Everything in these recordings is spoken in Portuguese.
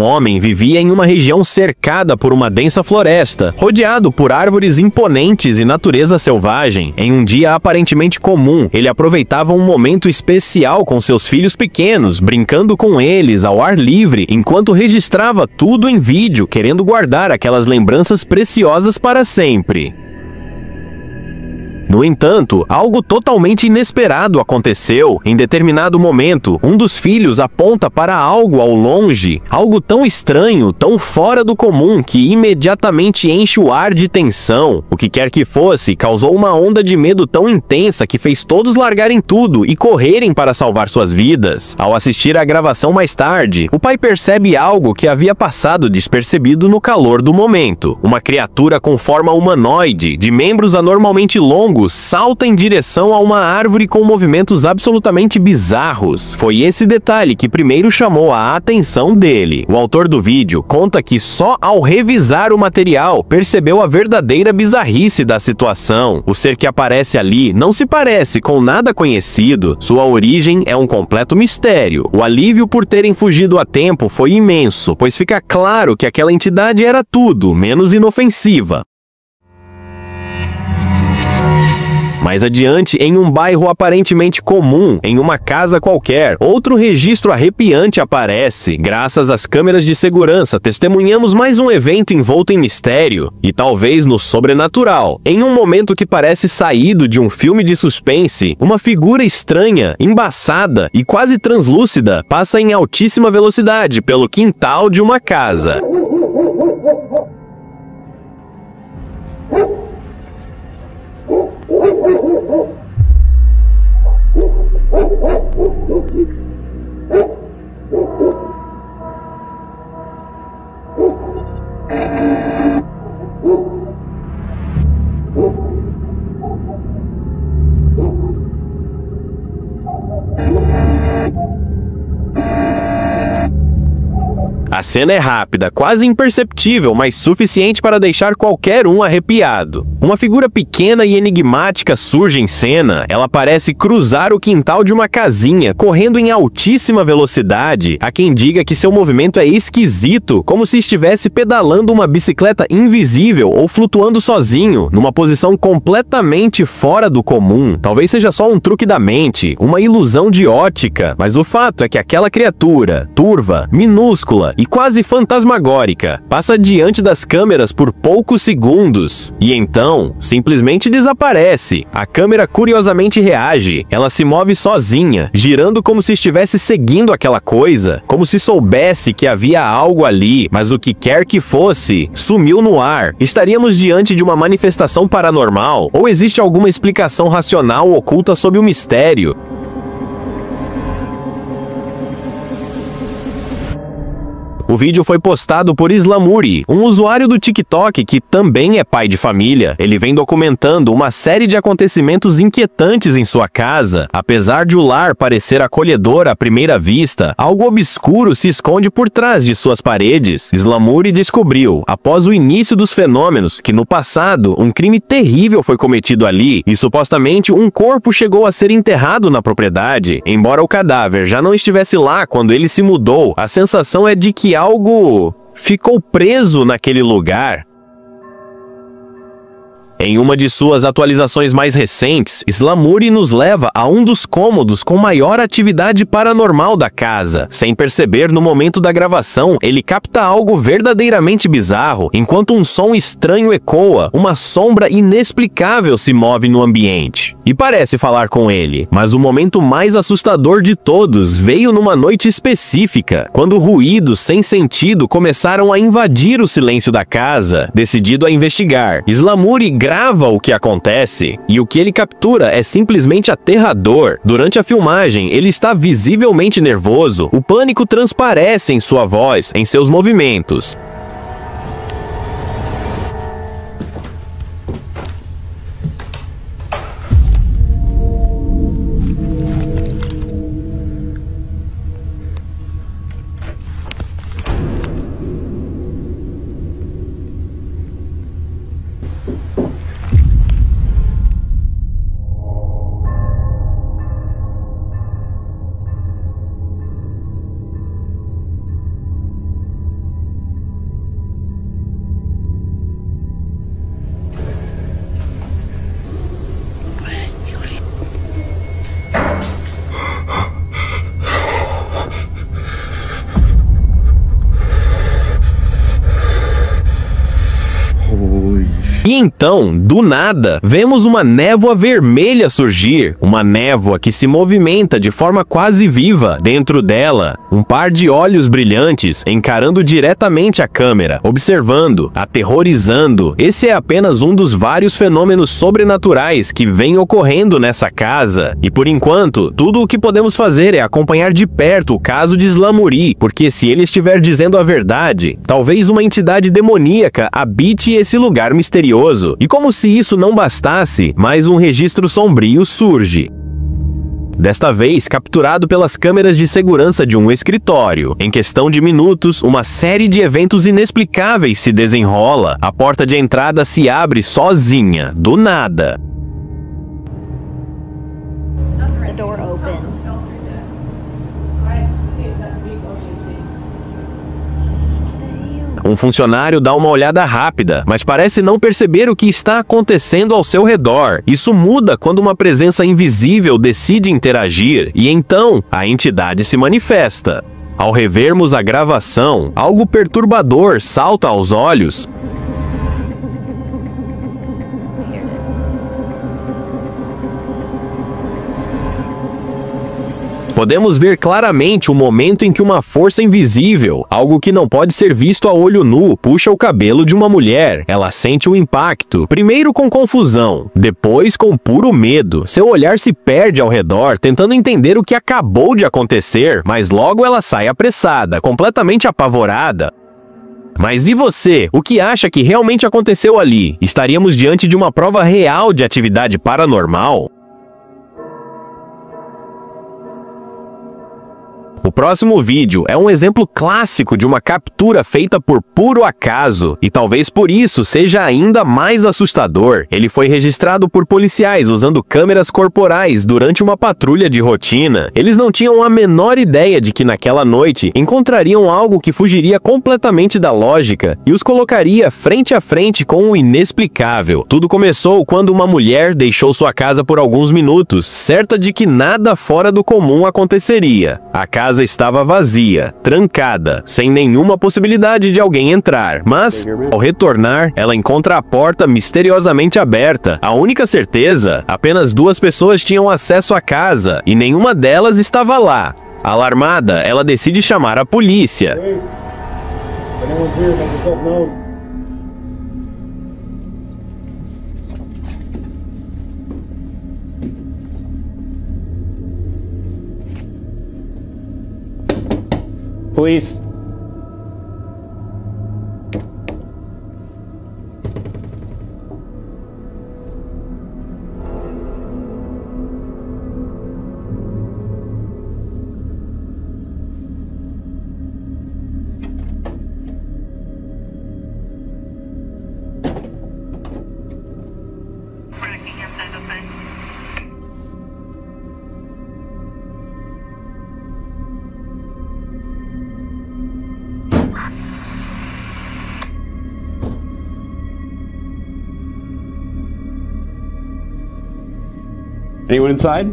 homem vivia em uma região cercada por uma densa floresta, rodeado por árvores imponentes e natureza selvagem. Em um dia aparentemente comum, ele aproveitava um momento especial com seus filhos pequenos, brincando com eles ao ar livre, enquanto registrava tudo em vídeo, querendo guardar aquelas lembranças preciosas para sempre. No entanto, algo totalmente inesperado aconteceu. Em determinado momento, um dos filhos aponta para algo ao longe, algo tão estranho, tão fora do comum, que imediatamente enche o ar de tensão. O que quer que fosse, causou uma onda de medo tão intensa que fez todos largarem tudo e correrem para salvar suas vidas. Ao assistir à gravação mais tarde, o pai percebe algo que havia passado despercebido no calor do momento. Uma criatura com forma humanoide, de membros anormalmente longos, salta em direção a uma árvore com movimentos absolutamente bizarros. Foi esse detalhe que primeiro chamou a atenção dele. O autor do vídeo conta que só ao revisar o material percebeu a verdadeira bizarrice da situação. O ser que aparece ali não se parece com nada conhecido. Sua origem é um completo mistério. O alívio por terem fugido a tempo foi imenso, pois fica claro que aquela entidade era tudo menos inofensiva. Mais adiante, em um bairro aparentemente comum, em uma casa qualquer, outro registro arrepiante aparece. Graças às câmeras de segurança, testemunhamos mais um evento envolto em mistério e talvez no sobrenatural. Em um momento que parece saído de um filme de suspense, uma figura estranha, embaçada e quase translúcida passa em altíssima velocidade pelo quintal de uma casa. A cena é rápida, quase imperceptível, mas suficiente para deixar qualquer um arrepiado. Uma figura pequena e enigmática surge em cena. Ela parece cruzar o quintal de uma casinha, correndo em altíssima velocidade. Há quem diga que seu movimento é esquisito, como se estivesse pedalando uma bicicleta invisível ou flutuando sozinho, numa posição completamente fora do comum. Talvez seja só um truque da mente, uma ilusão de ótica, mas o fato é que aquela criatura, turva, minúscula e quase fantasmagórica, passa diante das câmeras por poucos segundos e então simplesmente desaparece. A câmera curiosamente reage. Ela se move sozinha, girando como se estivesse seguindo aquela coisa, como se soubesse que havia algo ali, mas o que quer que fosse, sumiu no ar. Estaríamos diante de uma manifestação paranormal ou existe alguma explicação racional oculta sob o mistério? O vídeo foi postado por Islamuri, um usuário do TikTok que também é pai de família. Ele vem documentando uma série de acontecimentos inquietantes em sua casa. Apesar de o lar parecer acolhedor à primeira vista, algo obscuro se esconde por trás de suas paredes. Islamuri descobriu, após o início dos fenômenos, que no passado um crime terrível foi cometido ali e supostamente um corpo chegou a ser enterrado na propriedade. Embora o cadáver já não estivesse lá quando ele se mudou, a sensação é de que algo ficou preso naquele lugar. Em uma de suas atualizações mais recentes, Islamuri nos leva a um dos cômodos com maior atividade paranormal da casa. Sem perceber, no momento da gravação, ele capta algo verdadeiramente bizarro. Enquanto um som estranho ecoa, uma sombra inexplicável se move no ambiente e parece falar com ele. Mas o momento mais assustador de todos veio numa noite específica, quando ruídos sem sentido começaram a invadir o silêncio da casa. Decidido a investigar, Islamuri grava o que acontece e o que ele captura é simplesmente aterrador. Durante a filmagem, ele está visivelmente nervoso. O pânico transparece em sua voz, em seus movimentos. E então, do nada, vemos uma névoa vermelha surgir, uma névoa que se movimenta de forma quase viva. Dentro dela, um par de olhos brilhantes encarando diretamente a câmera, observando, aterrorizando. Esse é apenas um dos vários fenômenos sobrenaturais que vem ocorrendo nessa casa. E por enquanto, tudo o que podemos fazer é acompanhar de perto o caso de Slamuri, porque se ele estiver dizendo a verdade, talvez uma entidade demoníaca habite esse lugar misterioso. E como se isso não bastasse, mais um registro sombrio surge. Desta vez, capturado pelas câmeras de segurança de um escritório. Em questão de minutos, uma série de eventos inexplicáveis se desenrola. A porta de entrada se abre sozinha, do nada. The door opens. Um funcionário dá uma olhada rápida, mas parece não perceber o que está acontecendo ao seu redor. Isso muda quando uma presença invisível decide interagir, e então a entidade se manifesta. Ao revermos a gravação, algo perturbador salta aos olhos. Podemos ver claramente o momento em que uma força invisível, algo que não pode ser visto a olho nu, puxa o cabelo de uma mulher. Ela sente o impacto, primeiro com confusão, depois com puro medo. Seu olhar se perde ao redor, tentando entender o que acabou de acontecer, mas logo ela sai apressada, completamente apavorada. Mas e você? O que acha que realmente aconteceu ali? Estaríamos diante de uma prova real de atividade paranormal? O próximo vídeo é um exemplo clássico de uma captura feita por puro acaso, e talvez por isso seja ainda mais assustador. Ele foi registrado por policiais usando câmeras corporais durante uma patrulha de rotina. Eles não tinham a menor ideia de que naquela noite encontrariam algo que fugiria completamente da lógica e os colocaria frente a frente com o inexplicável. Tudo começou quando uma mulher deixou sua casa por alguns minutos, certa de que nada fora do comum aconteceria. A casa estava vazia, trancada, sem nenhuma possibilidade de alguém entrar, mas, ao retornar, ela encontra a porta misteriosamente aberta. A única certeza, apenas 2 pessoas tinham acesso à casa, e nenhuma delas estava lá. Alarmada, ela decide chamar a polícia. Police. Anyone inside?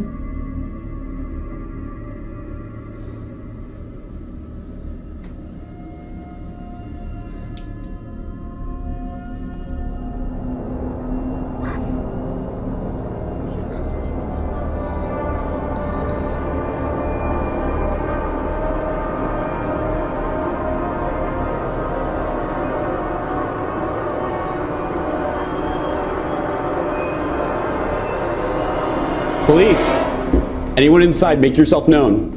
Police! Anyone inside, make yourself known.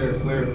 there is clear.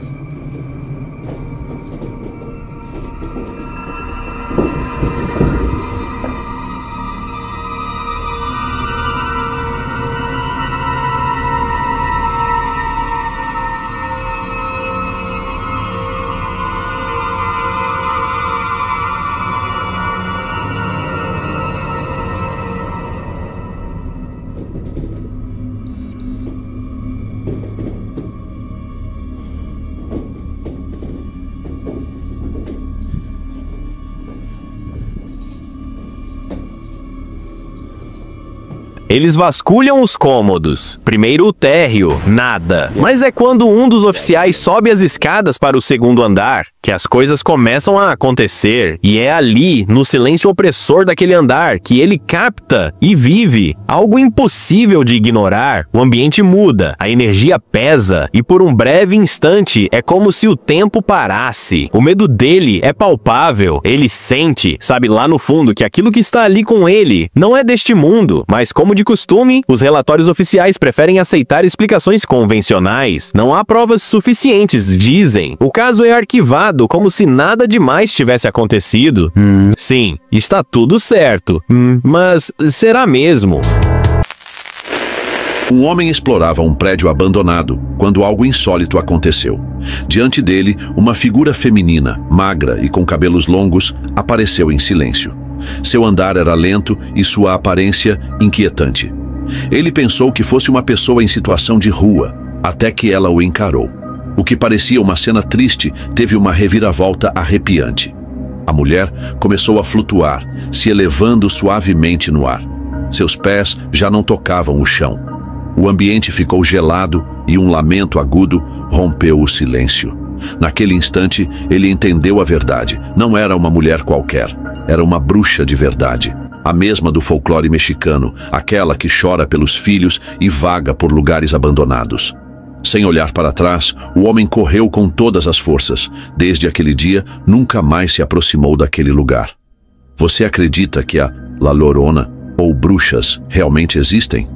Eles vasculham os cômodos. Primeiro o térreo, nada. Mas é quando um dos oficiais sobe as escadas para o segundo andar que as coisas começam a acontecer. E é ali, no silêncio opressor daquele andar, que ele capta e vive algo impossível de ignorar. O ambiente muda, a energia pesa e por um breve instante é como se o tempo parasse. O medo dele é palpável. Ele sente, sabe lá no fundo, que aquilo que está ali com ele não é deste mundo. Mas como de costume, os relatórios oficiais preferem aceitar explicações convencionais. Não há provas suficientes, dizem. O caso é arquivado como se nada demais tivesse acontecido. Sim, está tudo certo. Mas será mesmo? Um homem explorava um prédio abandonado quando algo insólito aconteceu. Diante dele, uma figura feminina, magra e com cabelos longos, apareceu em silêncio. Seu andar era lento e sua aparência inquietante. Ele pensou que fosse uma pessoa em situação de rua, até que ela o encarou. O que parecia uma cena triste teve uma reviravolta arrepiante. A mulher começou a flutuar, se elevando suavemente no ar. Seus pés já não tocavam o chão. O ambiente ficou gelado e um lamento agudo rompeu o silêncio. Naquele instante, ele entendeu a verdade. Não era uma mulher qualquer. Era uma bruxa de verdade. A mesma do folclore mexicano, aquela que chora pelos filhos e vaga por lugares abandonados. Sem olhar para trás, o homem correu com todas as forças. Desde aquele dia, nunca mais se aproximou daquele lugar. Você acredita que a La Llorona ou bruxas realmente existem?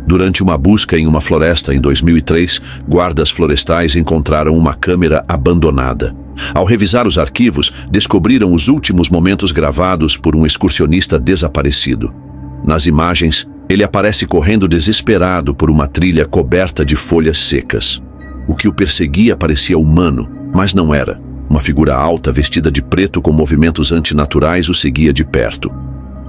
Durante uma busca em uma floresta em 2003, guardas florestais encontraram uma câmera abandonada. Ao revisar os arquivos, descobriram os últimos momentos gravados por um excursionista desaparecido. Nas imagens, ele aparece correndo desesperado por uma trilha coberta de folhas secas. O que o perseguia parecia humano, mas não era. Uma figura alta, vestida de preto com movimentos antinaturais, o seguia de perto.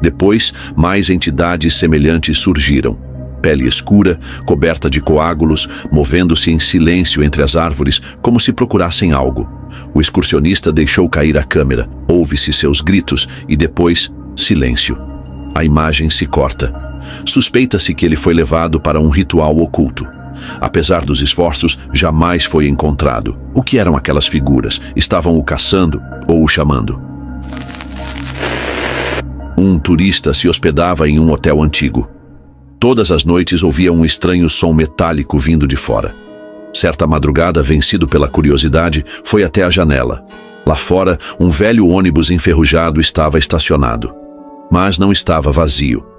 Depois, mais entidades semelhantes surgiram. Pele escura, coberta de coágulos, movendo-se em silêncio entre as árvores, como se procurassem algo. O excursionista deixou cair a câmera, ouve-se seus gritos e depois, silêncio. A imagem se corta. Suspeita-se que ele foi levado para um ritual oculto. Apesar dos esforços, jamais foi encontrado. O que eram aquelas figuras? Estavam o caçando ou o chamando? Um turista se hospedava em um hotel antigo. Todas as noites ouvia um estranho som metálico vindo de fora. Certa madrugada, vencido pela curiosidade, foi até a janela. Lá fora, um velho ônibus enferrujado estava estacionado. Mas não estava vazio.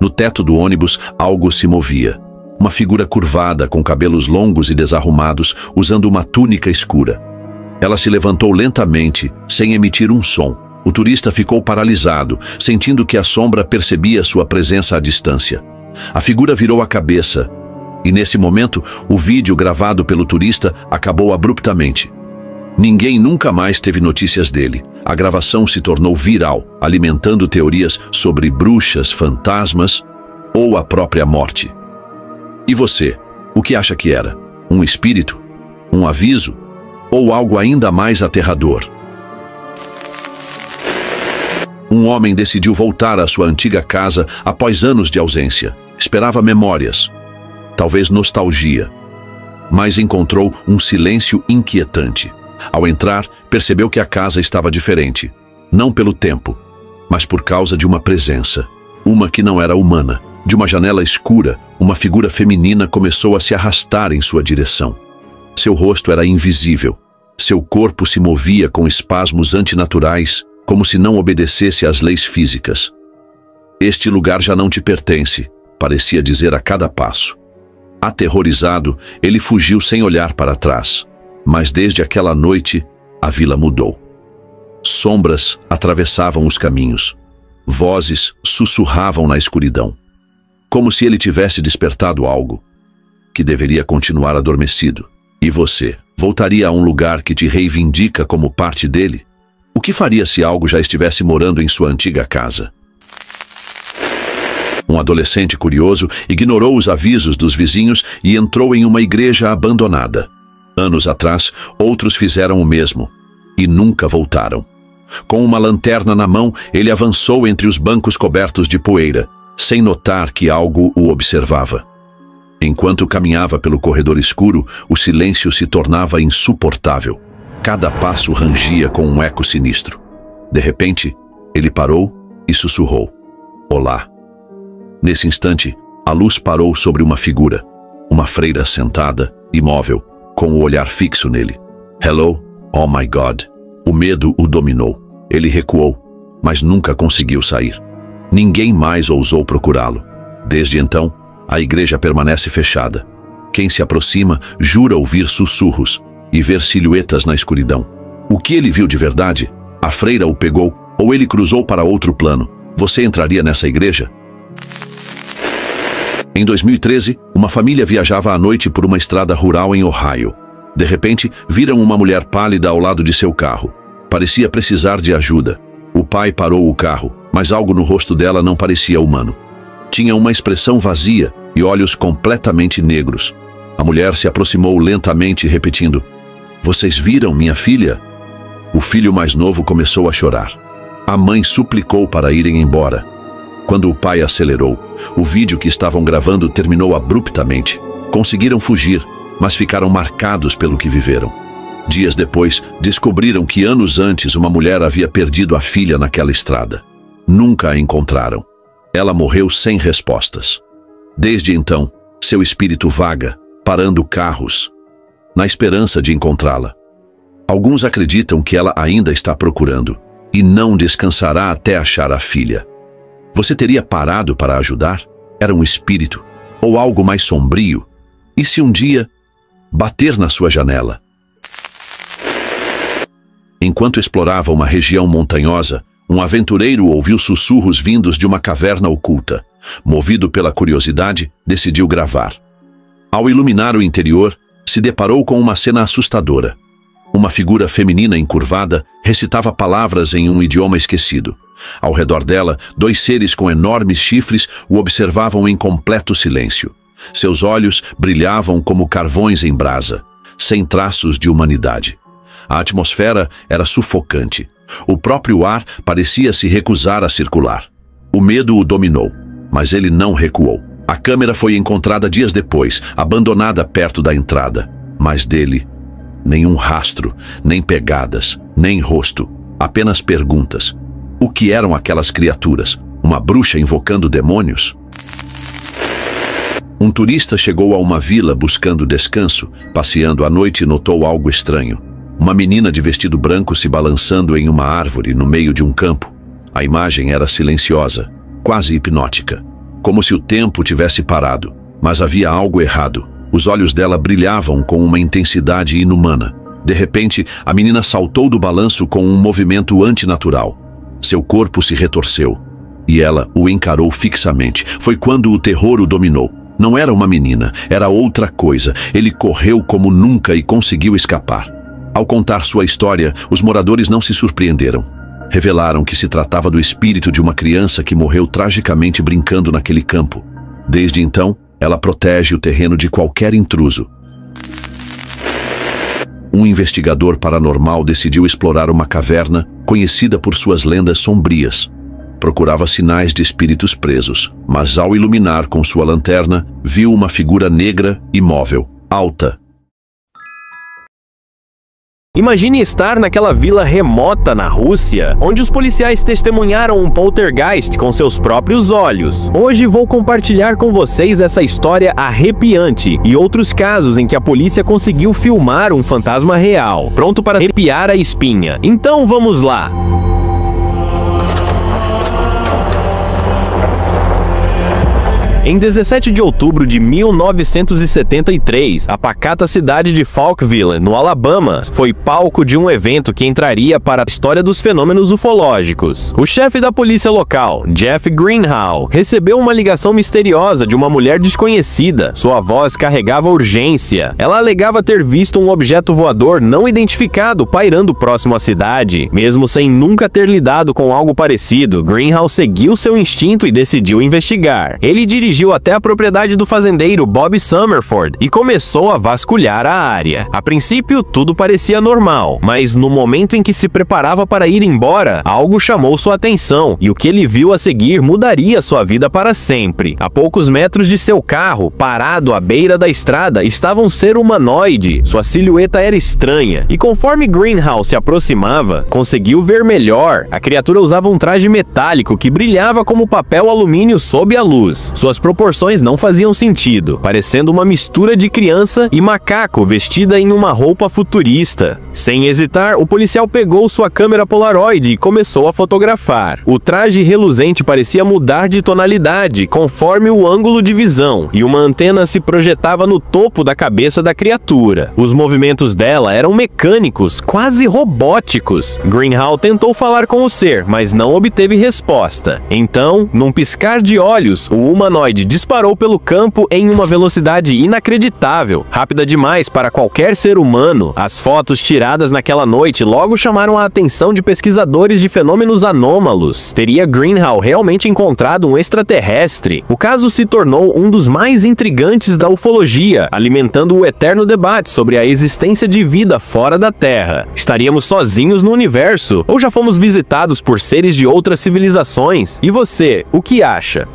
No teto do ônibus, algo se movia. Uma figura curvada, com cabelos longos e desarrumados, usando uma túnica escura. Ela se levantou lentamente, sem emitir um som. O turista ficou paralisado, sentindo que a sombra percebia sua presença à distância. A figura virou a cabeça, e nesse momento, o vídeo gravado pelo turista acabou abruptamente. Ninguém nunca mais teve notícias dele. A gravação se tornou viral, alimentando teorias sobre bruxas, fantasmas ou a própria morte. E você, o que acha que era? Um espírito? Um aviso? Ou algo ainda mais aterrador? Um homem decidiu voltar à sua antiga casa após anos de ausência. Esperava memórias, talvez nostalgia, mas encontrou um silêncio inquietante. Ao entrar, percebeu que a casa estava diferente. Não pelo tempo, mas por causa de uma presença. Uma que não era humana. De uma janela escura, uma figura feminina começou a se arrastar em sua direção. Seu rosto era invisível. Seu corpo se movia com espasmos antinaturais, como se não obedecesse às leis físicas. Este lugar já não te pertence, parecia dizer a cada passo. Aterrorizado, ele fugiu sem olhar para trás. Mas desde aquela noite, a vila mudou. Sombras atravessavam os caminhos. Vozes sussurravam na escuridão. Como se ele tivesse despertado algo que deveria continuar adormecido. E você voltaria a um lugar que te reivindica como parte dele? O que faria se algo já estivesse morando em sua antiga casa? Um adolescente curioso ignorou os avisos dos vizinhos e entrou em uma igreja abandonada. Anos atrás, outros fizeram o mesmo e nunca voltaram. Com uma lanterna na mão, ele avançou entre os bancos cobertos de poeira, sem notar que algo o observava. Enquanto caminhava pelo corredor escuro, o silêncio se tornava insuportável. Cada passo rangia com um eco sinistro. De repente, ele parou e sussurrou: "Olá." Nesse instante, a luz parou sobre uma figura, uma freira sentada, imóvel, com o olhar fixo nele. "Hello, oh my God." O medo o dominou. Ele recuou, mas nunca conseguiu sair. Ninguém mais ousou procurá-lo. Desde então, a igreja permanece fechada. Quem se aproxima jura ouvir sussurros e ver silhuetas na escuridão. O que ele viu de verdade? A freira o pegou ou ele cruzou para outro plano? Você entraria nessa igreja? Em 2013, uma família viajava à noite por uma estrada rural em Ohio. De repente, viram uma mulher pálida ao lado de seu carro. Parecia precisar de ajuda. O pai parou o carro, mas algo no rosto dela não parecia humano. Tinha uma expressão vazia e olhos completamente negros. A mulher se aproximou lentamente, repetindo: "Vocês viram minha filha?" O filho mais novo começou a chorar. A mãe suplicou para irem embora. Quando o pai acelerou, o vídeo que estavam gravando terminou abruptamente. Conseguiram fugir, mas ficaram marcados pelo que viveram. Dias depois, descobriram que anos antes uma mulher havia perdido a filha naquela estrada. Nunca a encontraram. Ela morreu sem respostas. Desde então, seu espírito vaga, parando carros, na esperança de encontrá-la. Alguns acreditam que ela ainda está procurando e não descansará até achar a filha. Você teria parado para ajudar? Era um espírito ou algo mais sombrio? E se um dia bater na sua janela? Enquanto explorava uma região montanhosa, um aventureiro ouviu sussurros vindos de uma caverna oculta. Movido pela curiosidade, decidiu gravar. Ao iluminar o interior, se deparou com uma cena assustadora. Uma figura feminina encurvada recitava palavras em um idioma esquecido. Ao redor dela, dois seres com enormes chifres o observavam em completo silêncio. Seus olhos brilhavam como carvões em brasa, sem traços de humanidade. A atmosfera era sufocante. O próprio ar parecia se recusar a circular. O medo o dominou, mas ele não recuou. A câmera foi encontrada dias depois, abandonada perto da entrada. Mas dele, nenhum rastro, nem pegadas, nem rosto, apenas perguntas. O que eram aquelas criaturas? Uma bruxa invocando demônios? Um turista chegou a uma vila buscando descanso. Passeando à noite, notou algo estranho. Uma menina de vestido branco se balançando em uma árvore no meio de um campo. A imagem era silenciosa, quase hipnótica, como se o tempo tivesse parado. Mas havia algo errado. Os olhos dela brilhavam com uma intensidade inumana. De repente, a menina saltou do balanço com um movimento antinatural. Seu corpo se retorceu e ela o encarou fixamente. Foi quando o terror o dominou. Não era uma menina, era outra coisa. Ele correu como nunca e conseguiu escapar. Ao contar sua história, os moradores não se surpreenderam. Revelaram que se tratava do espírito de uma criança que morreu tragicamente brincando naquele campo. Desde então, ela protege o terreno de qualquer intruso. Um investigador paranormal decidiu explorar uma caverna conhecida por suas lendas sombrias. Procurava sinais de espíritos presos, mas ao iluminar com sua lanterna, viu uma figura negra, imóvel, alta. Imagine estar naquela vila remota na Rússia, onde os policiais testemunharam um poltergeist com seus próprios olhos. Hoje vou compartilhar com vocês essa história arrepiante e outros casos em que a polícia conseguiu filmar um fantasma real, pronto para arrepiar a espinha. Então vamos lá! Em 17 de outubro de 1973, a pacata cidade de Falkville, no Alabama, foi palco de um evento que entraria para a história dos fenômenos ufológicos. O chefe da polícia local, Jeff Greenhalgh, recebeu uma ligação misteriosa de uma mulher desconhecida. Sua voz carregava urgência. Ela alegava ter visto um objeto voador não identificado pairando próximo à cidade. Mesmo sem nunca ter lidado com algo parecido, Greenhalgh seguiu seu instinto e decidiu investigar. Ele dirigiu até a propriedade do fazendeiro Bob Summerford e começou a vasculhar a área. A princípio, tudo parecia normal, mas no momento em que se preparava para ir embora, algo chamou sua atenção e o que ele viu a seguir mudaria sua vida para sempre. A poucos metros de seu carro, parado à beira da estrada, estava um ser humanoide. Sua silhueta era estranha e conforme Greenhalgh se aproximava, conseguiu ver melhor. A criatura usava um traje metálico que brilhava como papel alumínio sob a luz. Suas proporções não faziam sentido, parecendo uma mistura de criança e macaco vestida em uma roupa futurista. Sem hesitar, o policial pegou sua câmera Polaroid e começou a fotografar. O traje reluzente parecia mudar de tonalidade conforme o ângulo de visão, e uma antena se projetava no topo da cabeça da criatura. Os movimentos dela eram mecânicos, quase robóticos. Greenhalgh tentou falar com o ser, mas não obteve resposta. Então, num piscar de olhos, o humanoide disparou pelo campo em uma velocidade inacreditável, rápida demais para qualquer ser humano. As fotos tiradas naquela noite logo chamaram a atenção de pesquisadores de fenômenos anômalos. Teria Greenhalgh realmente encontrado um extraterrestre? O caso se tornou um dos mais intrigantes da ufologia, alimentando o eterno debate sobre a existência de vida fora da Terra. Estaríamos sozinhos no universo? Ou já fomos visitados por seres de outras civilizações? E você, o que acha?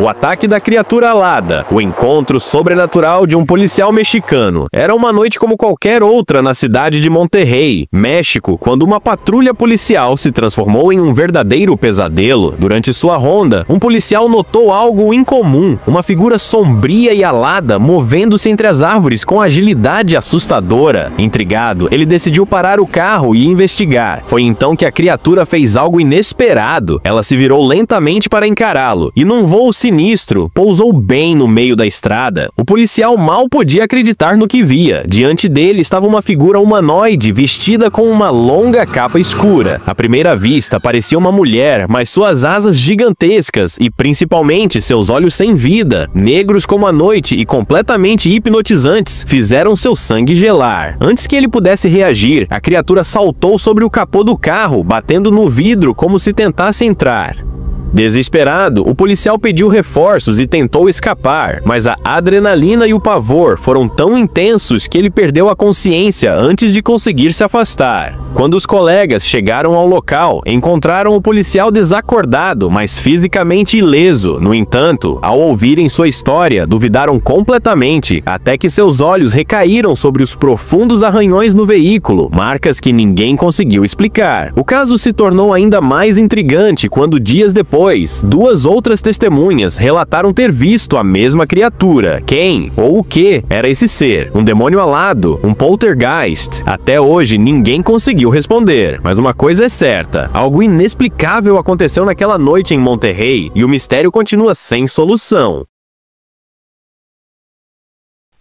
O ataque da criatura alada, o encontro sobrenatural de um policial mexicano. Era uma noite como qualquer outra na cidade de Monterrey, México, quando uma patrulha policial se transformou em um verdadeiro pesadelo. Durante sua ronda, um policial notou algo incomum, uma figura sombria e alada movendo-se entre as árvores com agilidade assustadora. Intrigado, ele decidiu parar o carro e investigar. Foi então que a criatura fez algo inesperado. Ela se virou lentamente para encará-lo, e num voo sinistro, pousou bem no meio da estrada. O policial mal podia acreditar no que via. Diante dele estava uma figura humanoide vestida com uma longa capa escura. À primeira vista, parecia uma mulher, mas suas asas gigantescas e principalmente seus olhos sem vida, negros como a noite e completamente hipnotizantes, fizeram seu sangue gelar. Antes que ele pudesse reagir, a criatura saltou sobre o capô do carro, batendo no vidro como se tentasse entrar. Desesperado, o policial pediu reforços e tentou escapar, mas a adrenalina e o pavor foram tão intensos que ele perdeu a consciência antes de conseguir se afastar. Quando os colegas chegaram ao local, encontraram o policial desacordado, mas fisicamente ileso. No entanto, ao ouvirem sua história, duvidaram completamente, até que seus olhos recaíram sobre os profundos arranhões no veículo, marcas que ninguém conseguiu explicar. O caso se tornou ainda mais intrigante quando, dias depois, duas outras testemunhas relataram ter visto a mesma criatura. Quem ou o que era esse ser? Um demônio alado? Um poltergeist? Até hoje ninguém conseguiu responder. Mas uma coisa é certa: algo inexplicável aconteceu naquela noite em Monterrey e o mistério continua sem solução.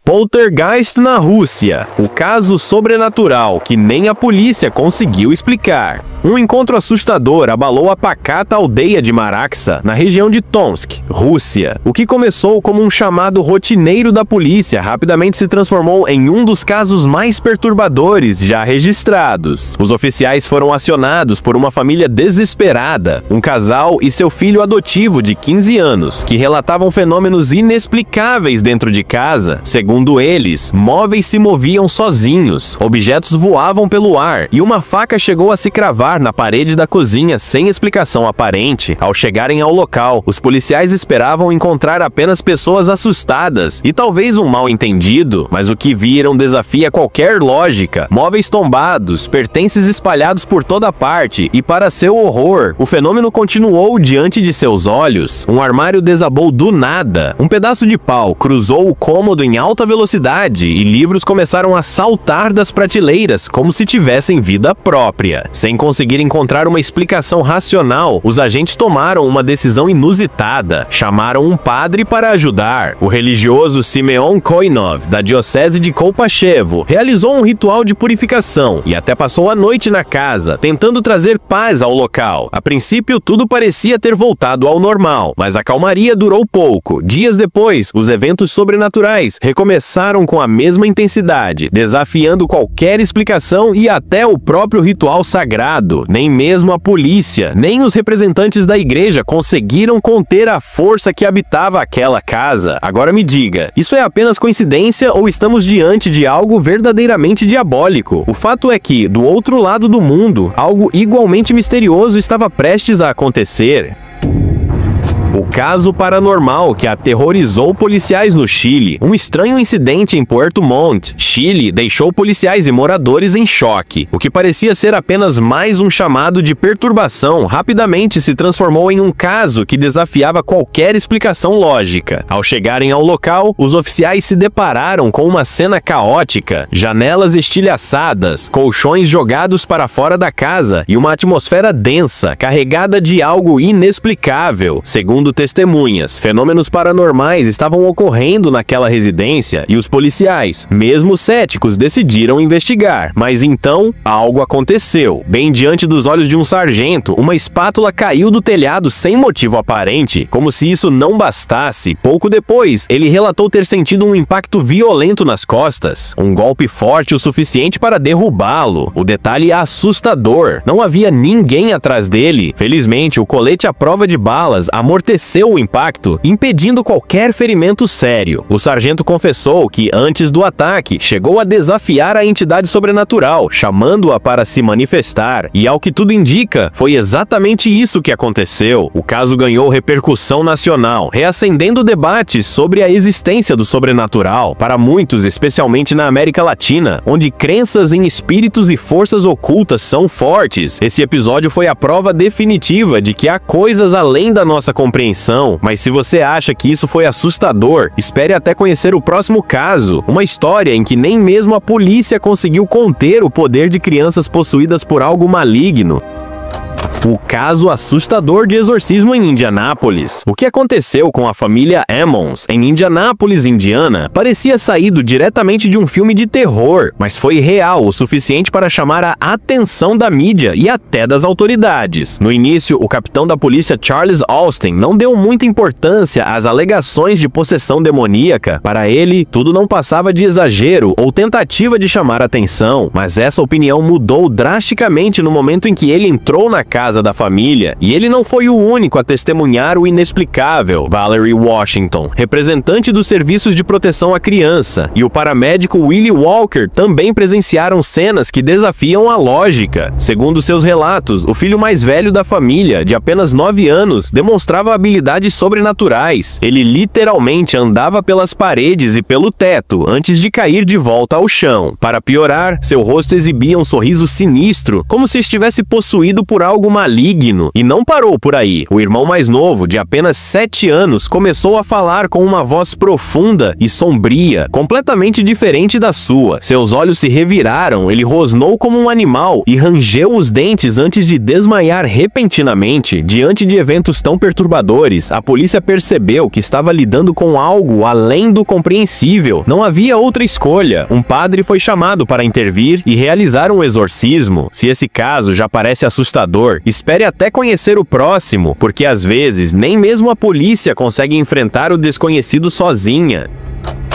Poltergeist na Rússia. O caso sobrenatural que nem a polícia conseguiu explicar. Um encontro assustador abalou a pacata aldeia de Maraxa, na região de Tomsk, Rússia. O que começou como um chamado rotineiro da polícia rapidamente se transformou em um dos casos mais perturbadores já registrados. Os oficiais foram acionados por uma família desesperada, um casal e seu filho adotivo de 15 anos, que relatavam fenômenos inexplicáveis dentro de casa. Segundo eles, móveis se moviam sozinhos, objetos voavam pelo ar e uma faca chegou a se cravar na parede da cozinha sem explicação aparente. Ao chegarem ao local, os policiais esperavam encontrar apenas pessoas assustadas e talvez um mal-entendido, mas o que viram desafia qualquer lógica. Móveis tombados, pertences espalhados por toda parte e, para seu horror, o fenômeno continuou diante de seus olhos. Um armário desabou do nada. Um pedaço de pau cruzou o cômodo em alta velocidade e livros começaram a saltar das prateleiras como se tivessem vida própria. Sem conseguir encontrar uma explicação racional, os agentes tomaram uma decisão inusitada. Chamaram um padre para ajudar. O religioso Simeon Koinov, da diocese de Kolpachevo, realizou um ritual de purificação e até passou a noite na casa, tentando trazer paz ao local. A princípio, tudo parecia ter voltado ao normal, mas a calmaria durou pouco. Dias depois, os eventos sobrenaturais recomeçaram com a mesma intensidade, desafiando qualquer explicação e até o próprio ritual sagrado. Nem mesmo a polícia, nem os representantes da igreja conseguiram conter a força que habitava aquela casa. Agora me diga, isso é apenas coincidência ou estamos diante de algo verdadeiramente diabólico? O fato é que, do outro lado do mundo, algo igualmente misterioso estava prestes a acontecer. O caso paranormal que aterrorizou policiais no Chile. Um estranho incidente em Puerto Montt, Chile, deixou policiais e moradores em choque. O que parecia ser apenas mais um chamado de perturbação rapidamente se transformou em um caso que desafiava qualquer explicação lógica. Ao chegarem ao local, os oficiais se depararam com uma cena caótica: janelas estilhaçadas, colchões jogados para fora da casa e uma atmosfera densa, carregada de algo inexplicável. Segundo testemunhas, fenômenos paranormais estavam ocorrendo naquela residência e os policiais, mesmo céticos, decidiram investigar. Mas então, algo aconteceu. Bem diante dos olhos de um sargento, uma espátula caiu do telhado sem motivo aparente. Como se isso não bastasse, pouco depois, ele relatou ter sentido um impacto violento nas costas. Um golpe forte o suficiente para derrubá-lo. O detalhe assustador: não havia ninguém atrás dele. Felizmente, o colete à prova de balas amorteceu o impacto, impedindo qualquer ferimento sério. O sargento confessou que, antes do ataque, chegou a desafiar a entidade sobrenatural, chamando-a para se manifestar, e ao que tudo indica, foi exatamente isso que aconteceu. O caso ganhou repercussão nacional, reacendendo debates sobre a existência do sobrenatural. Para muitos, especialmente na América Latina, onde crenças em espíritos e forças ocultas são fortes, esse episódio foi a prova definitiva de que há coisas além da nossa compreensão. Mas se você acha que isso foi assustador, espere até conhecer o próximo caso, uma história em que nem mesmo a polícia conseguiu conter o poder de crianças possuídas por algo maligno. O caso assustador de exorcismo em Indianápolis. O que aconteceu com a família Ammons em Indianápolis, Indiana, parecia saído diretamente de um filme de terror, mas foi real o suficiente para chamar a atenção da mídia e até das autoridades. No início, o capitão da polícia Charles Austin não deu muita importância às alegações de possessão demoníaca. Para ele, tudo não passava de exagero ou tentativa de chamar atenção, mas essa opinião mudou drasticamente no momento em que ele entrou na casa da família, e ele não foi o único a testemunhar o inexplicável. Valerie Washington, representante dos serviços de proteção à criança, e o paramédico Willie Walker também presenciaram cenas que desafiam a lógica. Segundo seus relatos, o filho mais velho da família, de apenas 9 anos, demonstrava habilidades sobrenaturais. Ele literalmente andava pelas paredes e pelo teto antes de cair de volta ao chão. Para piorar, seu rosto exibia um sorriso sinistro, como se estivesse possuído por algo maligno. E não parou por aí. O irmão mais novo, de apenas 7 anos, começou a falar com uma voz profunda e sombria, completamente diferente da sua. Seus olhos se reviraram, ele rosnou como um animal e rangeu os dentes antes de desmaiar repentinamente. Diante de eventos tão perturbadores, a polícia percebeu que estava lidando com algo além do compreensível. Não havia outra escolha. Um padre foi chamado para intervir e realizar um exorcismo. Se esse caso já parece assustador, espere até conhecer o próximo, porque às vezes nem mesmo a polícia consegue enfrentar o desconhecido sozinha.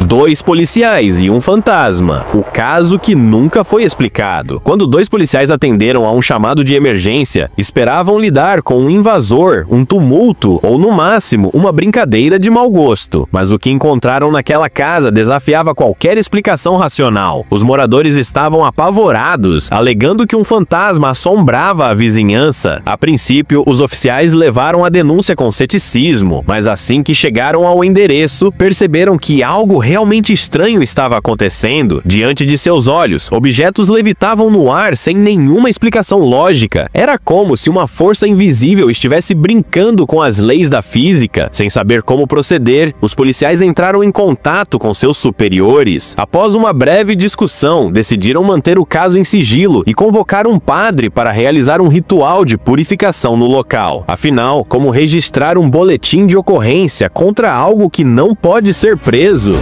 2 policiais e um fantasma. O caso que nunca foi explicado. Quando 2 policiais atenderam a um chamado de emergência, esperavam lidar com um invasor, um tumulto ou, no máximo, uma brincadeira de mau gosto. Mas o que encontraram naquela casa desafiava qualquer explicação racional. Os moradores estavam apavorados, alegando que um fantasma assombrava a vizinhança. A princípio, os oficiais levaram a denúncia com ceticismo, mas assim que chegaram ao endereço, perceberam que algo realmente estranho estava acontecendo. Diante de seus olhos, objetos levitavam no ar sem nenhuma explicação lógica. Era como se uma força invisível estivesse brincando com as leis da física. Sem saber como proceder, os policiais entraram em contato com seus superiores. Após uma breve discussão, decidiram manter o caso em sigilo e convocar um padre para realizar um ritual de purificação no local. Afinal, como registrar um boletim de ocorrência contra algo que não pode ser preso?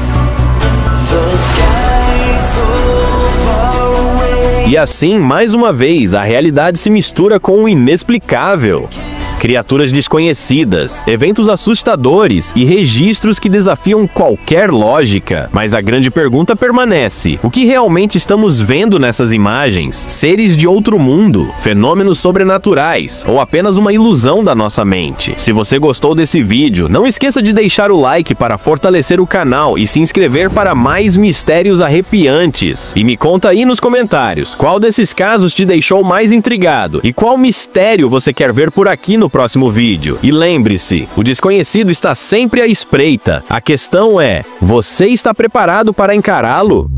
E assim, mais uma vez, a realidade se mistura com o inexplicável. Criaturas desconhecidas, eventos assustadores e registros que desafiam qualquer lógica. Mas a grande pergunta permanece: o que realmente estamos vendo nessas imagens? Seres de outro mundo? Fenômenos sobrenaturais? Ou apenas uma ilusão da nossa mente? Se você gostou desse vídeo, não esqueça de deixar o like para fortalecer o canal e se inscrever para mais mistérios arrepiantes. E me conta aí nos comentários, qual desses casos te deixou mais intrigado? E qual mistério você quer ver por aqui no próximo vídeo? E lembre-se, o desconhecido está sempre à espreita. A questão é, você está preparado para encará-lo?